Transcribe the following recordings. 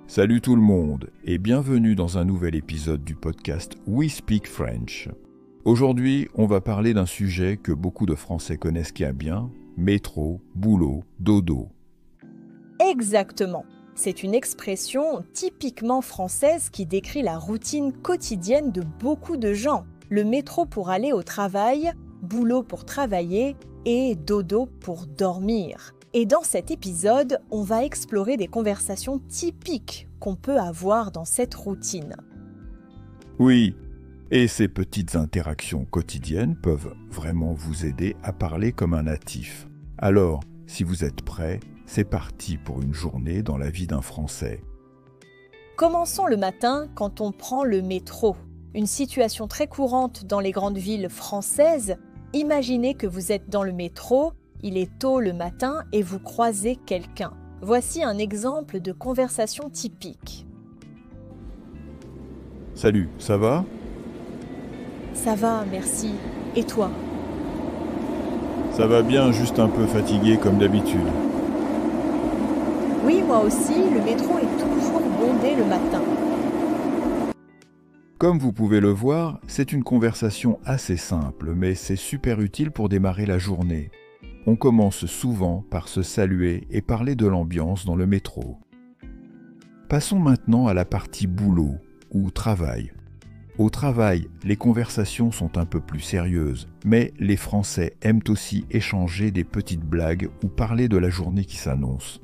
Salut tout le monde et bienvenue dans un nouvel épisode du podcast We Speak French. Aujourd'hui, on va parler d'un sujet que beaucoup de Français connaissent bien, métro, boulot, dodo. Exactement. C'est une expression typiquement française qui décrit la routine quotidienne de beaucoup de gens. Le métro pour aller au travail, boulot pour travailler et dodo pour dormir. Et dans cet épisode, on va explorer des conversations typiques qu'on peut avoir dans cette routine. Oui, et ces petites interactions quotidiennes peuvent vraiment vous aider à parler comme un natif. Alors, si vous êtes prêts, c'est parti pour une journée dans la vie d'un Français. Commençons le matin quand on prend le métro. Une situation très courante dans les grandes villes françaises. Imaginez que vous êtes dans le métro, il est tôt le matin et vous croisez quelqu'un. Voici un exemple de conversation typique. Salut, ça va ? Ça va, merci. Et toi ? Ça va bien, juste un peu fatigué comme d'habitude. Oui, moi aussi, le métro est toujours bondé le matin. Comme vous pouvez le voir, c'est une conversation assez simple, mais c'est super utile pour démarrer la journée. On commence souvent par se saluer et parler de l'ambiance dans le métro. Passons maintenant à la partie boulot ou travail. Au travail, les conversations sont un peu plus sérieuses, mais les Français aiment aussi échanger des petites blagues ou parler de la journée qui s'annonce.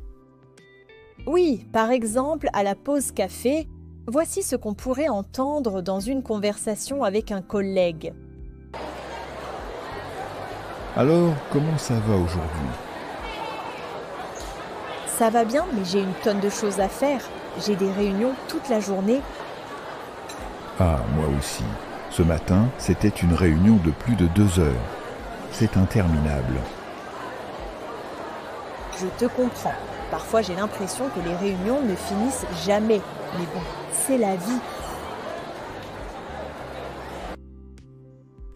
Oui, par exemple, à la pause café, voici ce qu'on pourrait entendre dans une conversation avec un collègue. Alors, comment ça va aujourd'hui ? Ça va bien, mais j'ai une tonne de choses à faire. J'ai des réunions toute la journée. Ah, moi aussi. Ce matin, c'était une réunion de plus de 2 heures. C'est interminable. Je te comprends. Parfois, j'ai l'impression que les réunions ne finissent jamais. Mais bon, c'est la vie.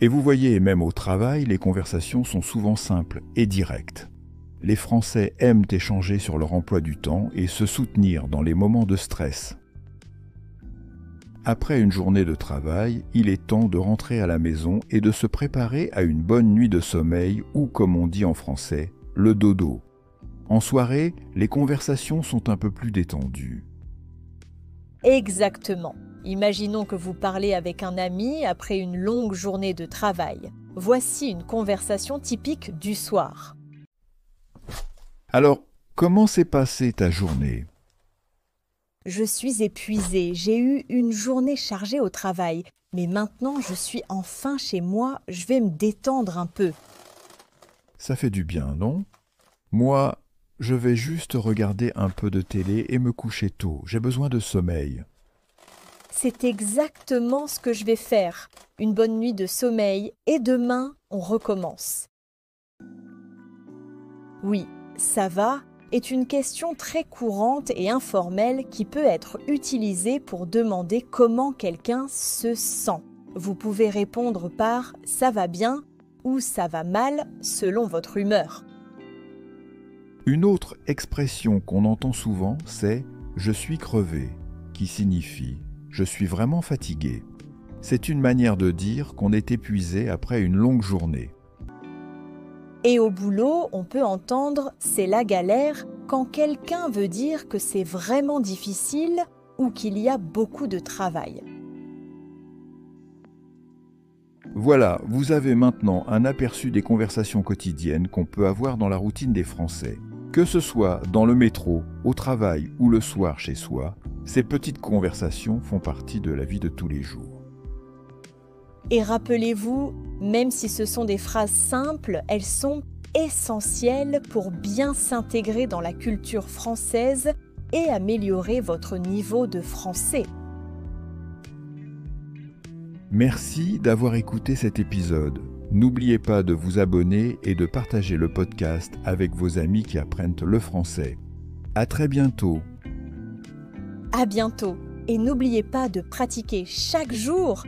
Et vous voyez, même au travail, les conversations sont souvent simples et directes. Les Français aiment échanger sur leur emploi du temps et se soutenir dans les moments de stress. Après une journée de travail, il est temps de rentrer à la maison et de se préparer à une bonne nuit de sommeil ou, comme on dit en français, le dodo. En soirée, les conversations sont un peu plus détendues. Exactement. Imaginons que vous parlez avec un ami après une longue journée de travail. Voici une conversation typique du soir. Alors, comment s'est passée ta journée ? Je suis épuisée, j'ai eu une journée chargée au travail, mais maintenant je suis enfin chez moi, je vais me détendre un peu. Ça fait du bien, non ? Moi, je vais juste regarder un peu de télé et me coucher tôt. J'ai besoin de sommeil. C'est exactement ce que je vais faire. Une bonne nuit de sommeil et demain, on recommence. Oui, ça va est une question très courante et informelle qui peut être utilisée pour demander comment quelqu'un se sent. Vous pouvez répondre par « ça va bien » ou « ça va mal » selon votre humeur. Une autre expression qu'on entend souvent, c'est « je suis crevé », qui signifie « je suis vraiment fatigué ». C'est une manière de dire qu'on est épuisé après une longue journée. Et au boulot, on peut entendre « c'est la galère » quand quelqu'un veut dire que c'est vraiment difficile ou qu'il y a beaucoup de travail. Voilà, vous avez maintenant un aperçu des conversations quotidiennes qu'on peut avoir dans la routine des Français. Que ce soit dans le métro, au travail ou le soir chez soi, ces petites conversations font partie de la vie de tous les jours. Et rappelez-vous, même si ce sont des phrases simples, elles sont essentielles pour bien s'intégrer dans la culture française et améliorer votre niveau de français. Merci d'avoir écouté cet épisode. N'oubliez pas de vous abonner et de partager le podcast avec vos amis qui apprennent le français. À très bientôt. À bientôt. Et n'oubliez pas de pratiquer chaque jour